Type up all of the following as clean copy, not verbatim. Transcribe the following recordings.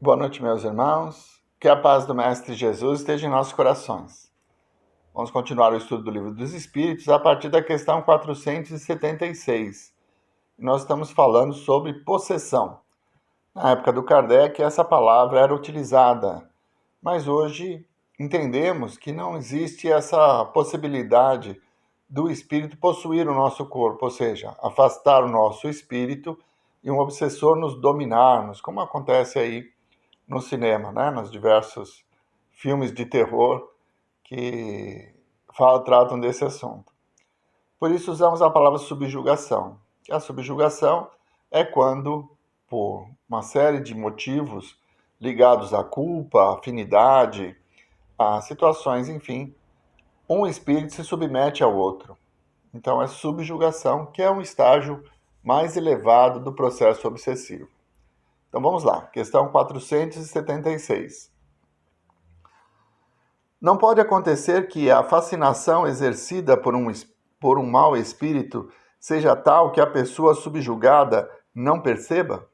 Boa noite, meus irmãos. Que a paz do Mestre Jesus esteja em nossos corações. Vamos continuar o estudo do Livro dos Espíritos a partir da questão 476. Nós estamos falando sobre possessão. Na época do Kardec, essa palavra era utilizada, mas hoje entendemos que não existe essa possibilidade do espírito possuir o nosso corpo, ou seja, afastar o nosso espírito e um obsessor nos dominar-nos, como acontece aí no cinema, né? Nos diversos filmes de terror que tratam desse assunto. Por isso usamos a palavra subjugação. A subjugação é quando, por uma série de motivos ligados à culpa, à afinidade, a situações, enfim, um espírito se submete ao outro. Então é subjugação, que é um estágio mais elevado do processo obsessivo. Então vamos lá, questão 476. Não pode acontecer que a fascinação exercida por um mau espírito seja tal que a pessoa subjugada não perceba?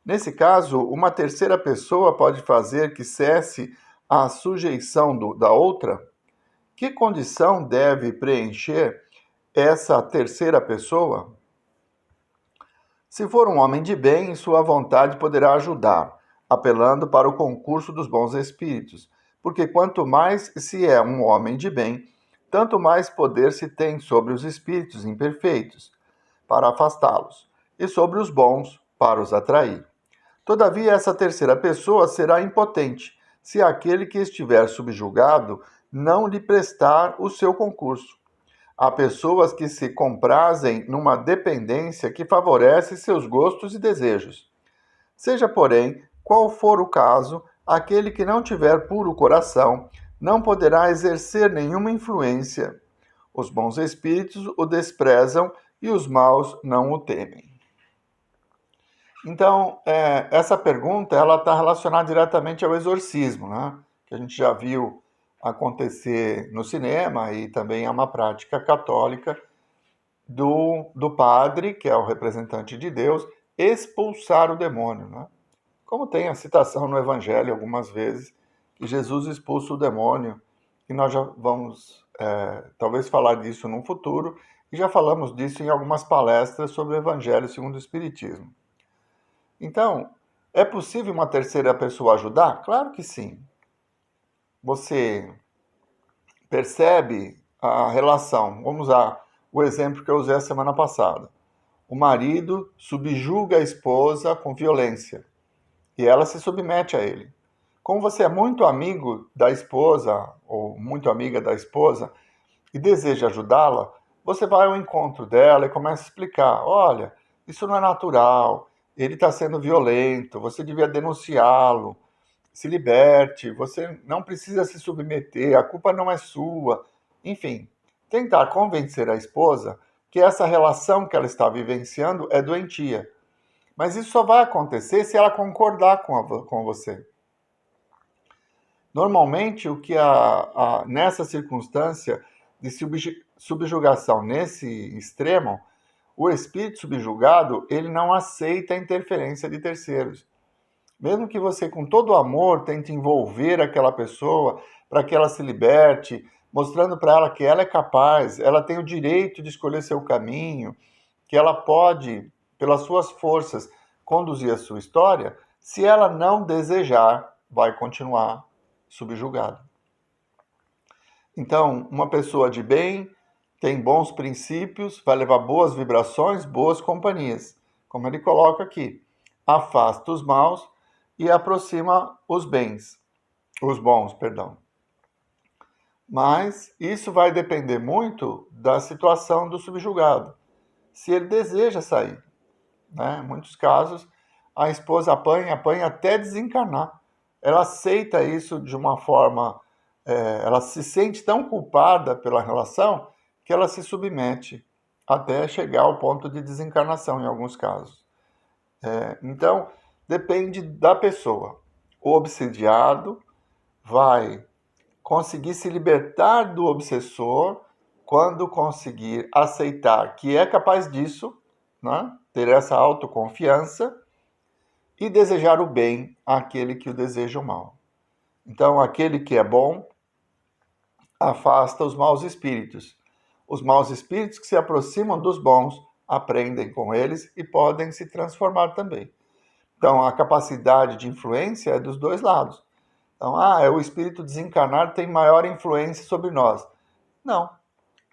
Nesse caso, uma terceira pessoa pode fazer que cesse a sujeição da outra? Que condição deve preencher essa terceira pessoa? Se for um homem de bem, sua vontade poderá ajudar, apelando para o concurso dos bons espíritos, porque quanto mais se é um homem de bem, tanto mais poder se tem sobre os espíritos imperfeitos, para afastá-los, e sobre os bons, para os atrair. Todavia, essa terceira pessoa será impotente, se aquele que estiver subjugado não lhe prestar o seu concurso. Há pessoas que se comprazem numa dependência que favorece seus gostos e desejos. Seja, porém, qual for o caso, aquele que não tiver puro coração não poderá exercer nenhuma influência. Os bons espíritos o desprezam e os maus não o temem. Então, essa pergunta ela está relacionada diretamente ao exorcismo, né? Que a gente já viu acontecer no cinema e também é uma prática católica do padre, que é o representante de Deus, expulsar o demônio, né? Como tem a citação no Evangelho algumas vezes, que Jesus expulsa o demônio, e nós já vamos talvez falar disso no futuro, e já falamos disso em algumas palestras sobre o Evangelho segundo o Espiritismo. Então, é possível uma terceira pessoa ajudar? Claro que sim. Você percebe a relação. Vamos usar o exemplo que eu usei a semana passada. O marido subjuga a esposa com violência e ela se submete a ele. Como você é muito amigo da esposa ou muito amiga da esposa e deseja ajudá-la, você vai ao encontro dela e começa a explicar: olha, isso não é natural, ele está sendo violento, você devia denunciá-lo, se liberte, você não precisa se submeter, a culpa não é sua. Enfim, tentar convencer a esposa que essa relação que ela está vivenciando é doentia. Mas isso só vai acontecer se ela concordar com você. Normalmente, o que nessa circunstância de subjugação nesse extremo, o espírito subjugado ele não aceita a interferência de terceiros. Mesmo que você, com todo o amor, tente envolver aquela pessoa para que ela se liberte, mostrando para ela que ela é capaz, ela tem o direito de escolher seu caminho, que ela pode, pelas suas forças, conduzir a sua história, se ela não desejar, vai continuar subjugada. Então, uma pessoa de bem tem bons princípios, vai levar boas vibrações, boas companhias. Como ele coloca aqui, afasta os maus e aproxima os bons, perdão. Mas isso vai depender muito da situação do subjugado. Se ele deseja sair, né? Em muitos casos, a esposa apanha até desencarnar. Ela aceita isso de uma forma, ela se sente tão culpada pela relação que ela se submete até chegar ao ponto de desencarnação em alguns casos. Então, depende da pessoa. O obsediado vai conseguir se libertar do obsessor quando conseguir aceitar que é capaz disso, né? Ter essa autoconfiança e desejar o bem àquele que o deseja o mal. Então, aquele que é bom afasta os maus espíritos. Os maus espíritos que se aproximam dos bons aprendem com eles e podem se transformar também. Então, a capacidade de influência é dos dois lados. Então, o espírito desencarnado tem maior influência sobre nós. Não.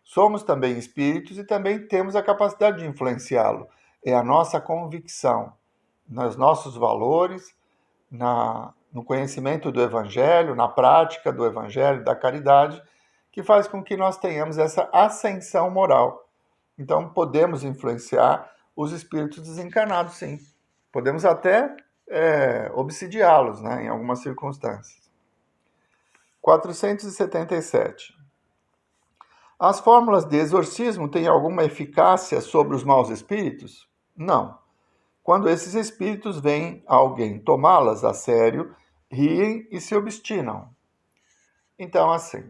Somos também espíritos e também temos a capacidade de influenciá-lo. É a nossa convicção nos nossos valores, no conhecimento do Evangelho, na prática do Evangelho, da caridade, que faz com que nós tenhamos essa ascensão moral. Então, podemos influenciar os espíritos desencarnados, sim. Podemos até obsidiá-los, né, em algumas circunstâncias. 477. As fórmulas de exorcismo têm alguma eficácia sobre os maus espíritos? Não. Quando esses espíritos veem alguém tomá-las a sério, riem e se obstinam. Então, assim,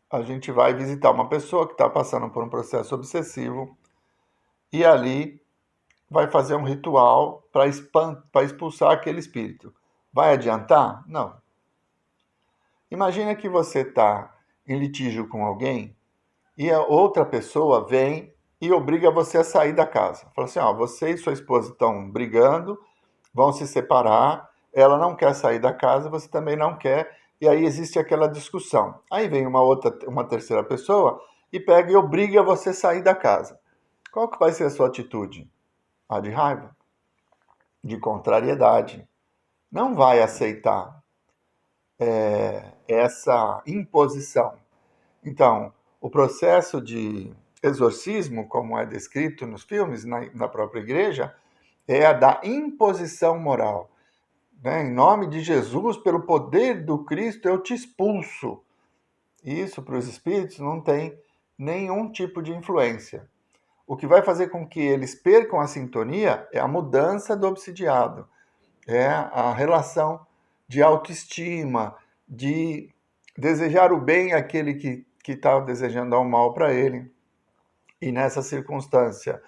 a gente vai visitar uma pessoa que está passando por um processo obsessivo e ali vai fazer um ritual para expulsar aquele espírito. Vai adiantar? Não. Imagina que você está em litígio com alguém e a outra pessoa vem e obriga você a sair da casa. Fala assim, você e sua esposa estão brigando, vão se separar, ela não quer sair da casa, você também não quer, e aí existe aquela discussão. Aí vem uma terceira pessoa e pega e obriga você a sair da casa. Qual que vai ser a sua atitude? A de raiva, de contrariedade. Não vai aceitar essa imposição. Então, o processo de exorcismo, como é descrito nos filmes, na própria igreja, é a da imposição moral. Né? Em nome de Jesus, pelo poder do Cristo, eu te expulso. Isso, para os espíritos, não tem nenhum tipo de influência. O que vai fazer com que eles percam a sintonia é a mudança do obsidiado, é a relação de autoestima, de desejar o bem àquele que está desejando dar o mal para ele. E nessa circunstância,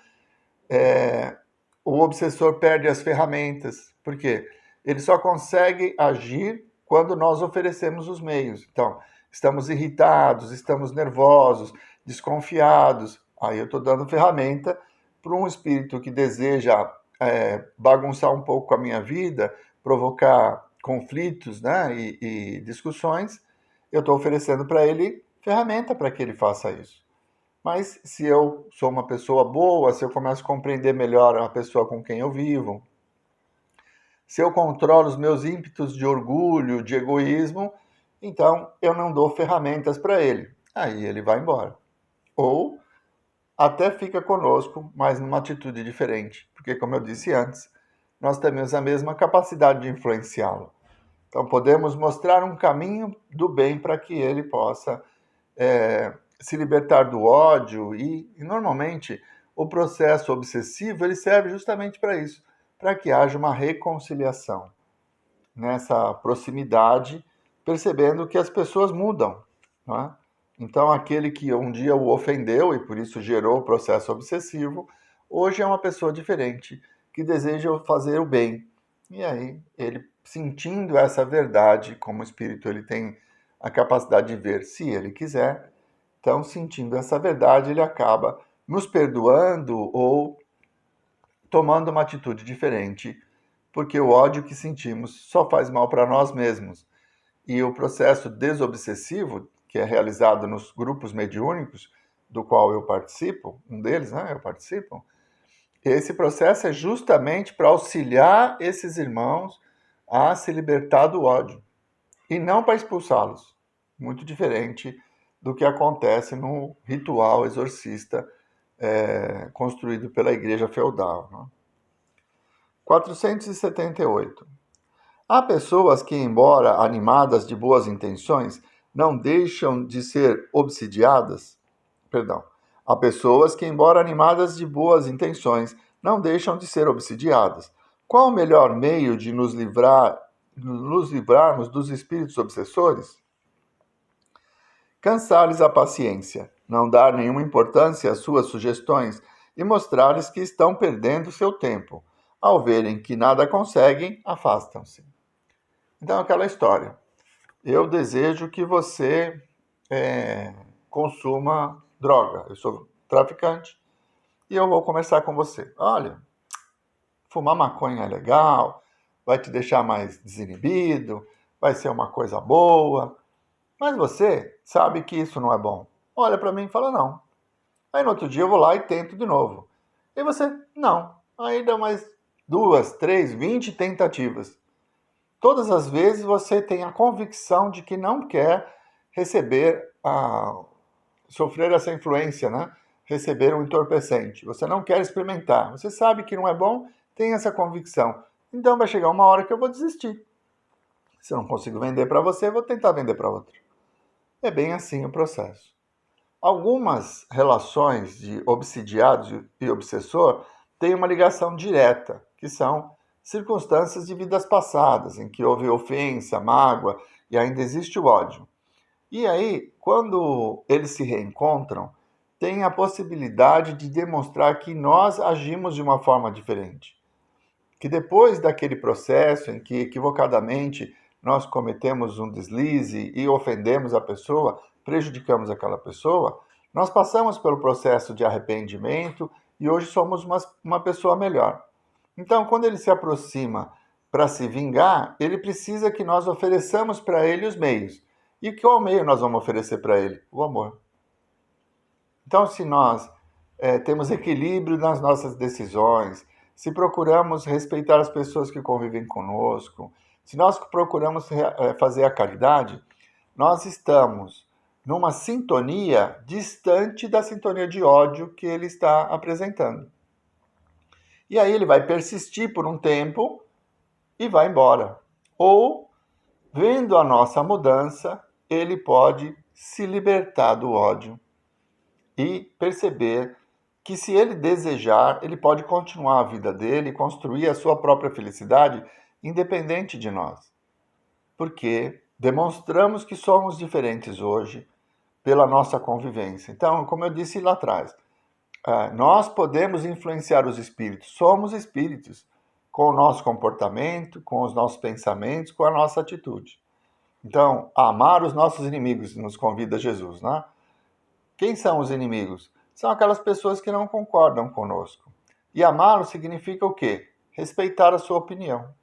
o obsessor perde as ferramentas. Por quê? Ele só consegue agir quando nós oferecemos os meios. Então, estamos irritados, estamos nervosos, desconfiados. Aí eu estou dando ferramenta para um espírito que deseja bagunçar um pouco a minha vida, provocar conflitos, né, e discussões. Eu estou oferecendo para ele ferramenta para que ele faça isso. Mas se eu sou uma pessoa boa, se eu começo a compreender melhor a pessoa com quem eu vivo, se eu controlo os meus ímpetos de orgulho, de egoísmo, então eu não dou ferramentas para ele. Aí ele vai embora. Ou até fica conosco, mas numa atitude diferente. Porque, como eu disse antes, nós temos a mesma capacidade de influenciá-lo. Então podemos mostrar um caminho do bem para que ele possa se libertar do ódio e normalmente o processo obsessivo ele serve justamente para isso, para que haja uma reconciliação nessa proximidade, percebendo que as pessoas mudam, não é? Então aquele que um dia o ofendeu e por isso gerou o processo obsessivo, hoje é uma pessoa diferente, que deseja fazer o bem. E aí ele sentindo essa verdade, como o espírito ele tem a capacidade de ver se ele quiser, então, sentindo essa verdade, ele acaba nos perdoando ou tomando uma atitude diferente, porque o ódio que sentimos só faz mal para nós mesmos. E o processo desobsessivo, que é realizado nos grupos mediúnicos, do qual eu participo, um deles, né, eu participo, esse processo é justamente para auxiliar esses irmãos a se libertar do ódio, e não para expulsá-los. Muito diferente do que acontece no ritual exorcista construído pela igreja feudal. Né? 478. Há pessoas que, embora animadas de boas intenções, não deixam de ser obsidiadas? Perdão. Há pessoas que, embora animadas de boas intenções, não deixam de ser obsidiadas. Qual o melhor meio de nos livrarmos dos espíritos obsessores? Cansar-lhes a paciência, não dar nenhuma importância às suas sugestões e mostrar-lhes que estão perdendo seu tempo. ao verem que nada conseguem, afastam-se. Então, aquela história. Eu desejo que você consuma droga. Eu sou traficante e eu vou conversar com você. Olha, fumar maconha é legal, vai te deixar mais desinibido, vai ser uma coisa boa, mas você sabe que isso não é bom. Olha para mim e fala não. Aí no outro dia eu vou lá e tento de novo. E você, não. Aí dá mais 2, 3, 20 tentativas. Todas as vezes você tem a convicção de que não quer sofrer essa influência, né? Receber um entorpecente. Você não quer experimentar. Você sabe que não é bom, tem essa convicção. Então vai chegar uma hora que eu vou desistir. Se eu não consigo vender para você, eu vou tentar vender para outro. É bem assim o processo. Algumas relações de obsidiados e obsessor têm uma ligação direta, que são circunstâncias de vidas passadas, em que houve ofensa, mágoa e ainda existe o ódio. E aí, quando eles se reencontram, tem a possibilidade de demonstrar que nós agimos de uma forma diferente. Que depois daquele processo em que equivocadamente nós cometemos um deslize e ofendemos a pessoa, prejudicamos aquela pessoa, nós passamos pelo processo de arrependimento e hoje somos uma pessoa melhor. Então, quando ele se aproxima para se vingar, ele precisa que nós ofereçamos para ele os meios. E qual meio nós vamos oferecer para ele? O amor. Então, se nós temos equilíbrio nas nossas decisões, se procuramos respeitar as pessoas que convivem conosco, se nós procuramos fazer a caridade, nós estamos numa sintonia distante da sintonia de ódio que ele está apresentando. E aí ele vai persistir por um tempo e vai embora. Ou, vendo a nossa mudança, ele pode se libertar do ódio e perceber que, se ele desejar, ele pode continuar a vida dele, construir a sua própria felicidade, independente de nós. Porque demonstramos que somos diferentes hoje pela nossa convivência. Então, como eu disse lá atrás, nós podemos influenciar os espíritos, somos espíritos, com o nosso comportamento, com os nossos pensamentos, com a nossa atitude. Então, amar os nossos inimigos, nos convida Jesus, né? Quem são os inimigos? São aquelas pessoas que não concordam conosco. E amá-los significa o quê? Respeitar a sua opinião.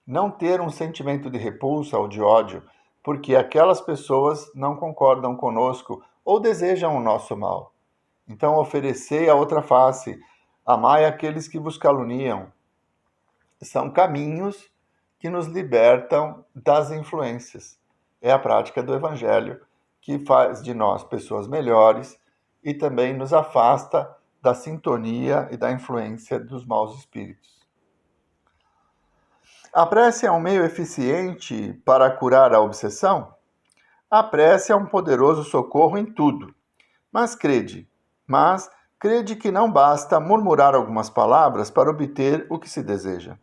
Não ter um sentimento de repulsa ou de ódio, porque aquelas pessoas não concordam conosco ou desejam o nosso mal. Então, oferecei a outra face, amai aqueles que vos caluniam. São caminhos que nos libertam das influências. É a prática do Evangelho que faz de nós pessoas melhores e também nos afasta da sintonia e da influência dos maus espíritos. A prece é um meio eficiente para curar a obsessão? A prece é um poderoso socorro em tudo. Mas crede que não basta murmurar algumas palavras para obter o que se deseja.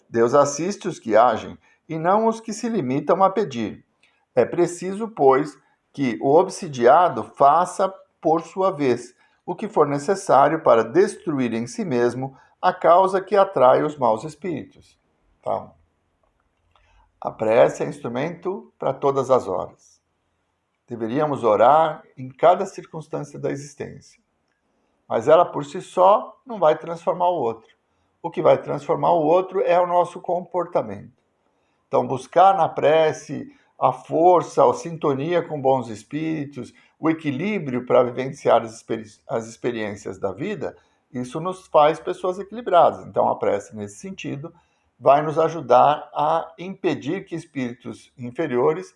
Deus assiste os que agem e não os que se limitam a pedir. É preciso, pois, que o obsidiado faça, por sua vez, o que for necessário para destruir em si mesmo a causa que atrai os maus espíritos. Tá? A prece é instrumento para todas as horas. Deveríamos orar em cada circunstância da existência. Mas ela por si só não vai transformar o outro. O que vai transformar o outro é o nosso comportamento. Então, buscar na prece a força, a sintonia com bons espíritos, o equilíbrio para vivenciar as experiências da vida, isso nos faz pessoas equilibradas. Então, a prece, nesse sentido, vai nos ajudar a impedir que espíritos inferiores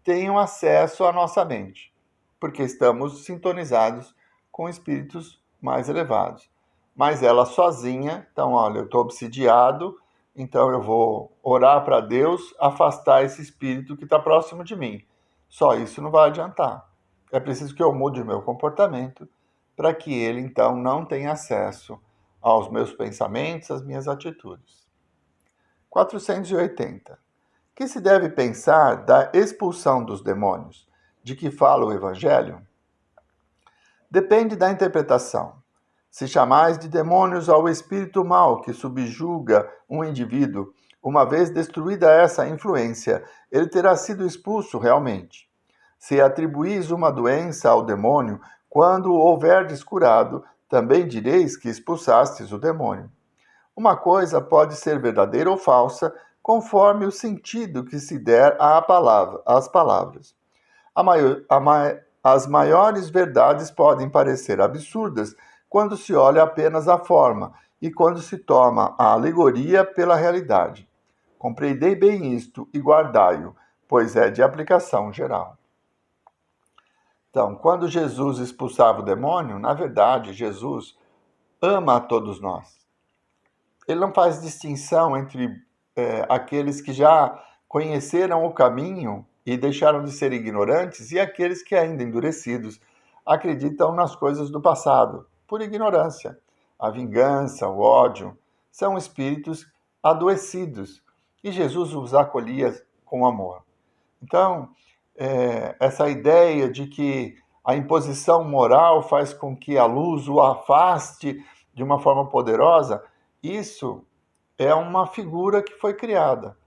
tenham acesso à nossa mente, porque estamos sintonizados com espíritos mais elevados. Mas ela sozinha, então, olha, eu estou obsidiado, então eu vou orar para Deus afastar esse espírito que está próximo de mim. Só isso não vai adiantar. É preciso que eu mude o meu comportamento para que ele, então, não tenha acesso aos meus pensamentos, às minhas atitudes. 480. Que se deve pensar da expulsão dos demônios, de que fala o Evangelho? Depende da interpretação. Se chamais de demônios ao espírito mau que subjuga um indivíduo, uma vez destruída essa influência, ele terá sido expulso realmente. Se atribuís uma doença ao demônio, quando o houverdes curado, também direis que expulsastes o demônio. Uma coisa pode ser verdadeira ou falsa, conforme o sentido que se der às palavras. As maiores verdades podem parecer absurdas quando se olha apenas a forma e quando se toma a alegoria pela realidade. Compreendei bem isto e guardai-o, pois é de aplicação geral. Então, quando Jesus expulsava o demônio, na verdade, Jesus ama a todos nós. Ele não faz distinção entre aqueles que já conheceram o caminho e deixaram de ser ignorantes e aqueles que, ainda endurecidos, acreditam nas coisas do passado, por ignorância. A vingança, o ódio, são espíritos adoecidos e Jesus os acolhia com amor. Então, essa ideia de que a imposição moral faz com que a luz o afaste de uma forma poderosa, isso é uma figura que foi criada.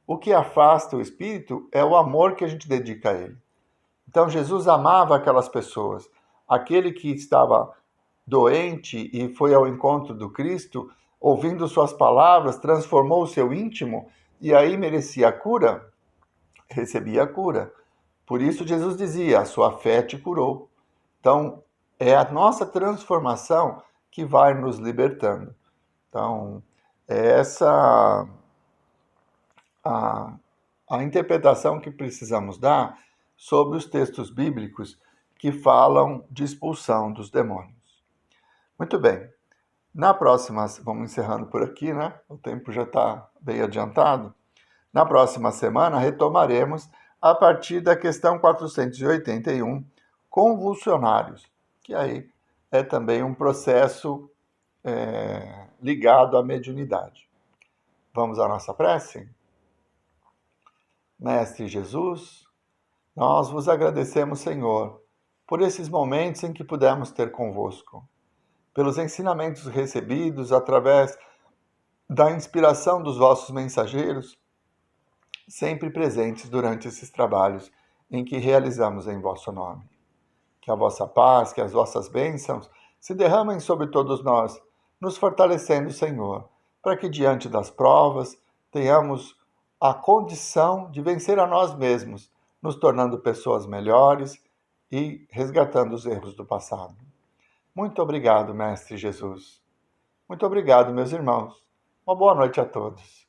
O que afasta o espírito é o amor que a gente dedica a ele. Então, Jesus amava aquelas pessoas. Aquele que estava doente e foi ao encontro do Cristo, ouvindo suas palavras, transformou o seu íntimo e aí merecia a cura, recebia a cura. Por isso, Jesus dizia: a sua fé te curou. Então, é a nossa transformação que vai nos libertando. Então, é essa a interpretação que precisamos dar sobre os textos bíblicos que falam de expulsão dos demônios. Muito bem. Na próxima, vamos encerrando por aqui, né? O tempo já está bem adiantado. Na próxima semana, retomaremos a partir da questão 481, convulsionários, que aí é também um processo ligado à mediunidade. Vamos à nossa prece? Mestre Jesus, nós vos agradecemos, Senhor, por esses momentos em que pudemos ter convosco, pelos ensinamentos recebidos através da inspiração dos vossos mensageiros, sempre presentes durante esses trabalhos em que realizamos em vosso nome. Que a vossa paz, que as vossas bênçãos se derramem sobre todos nós, nos fortalecendo, Senhor, para que diante das provas tenhamos a condição de vencer a nós mesmos, nos tornando pessoas melhores e resgatando os erros do passado. Muito obrigado, Mestre Jesus. Muito obrigado, meus irmãos. Uma boa noite a todos.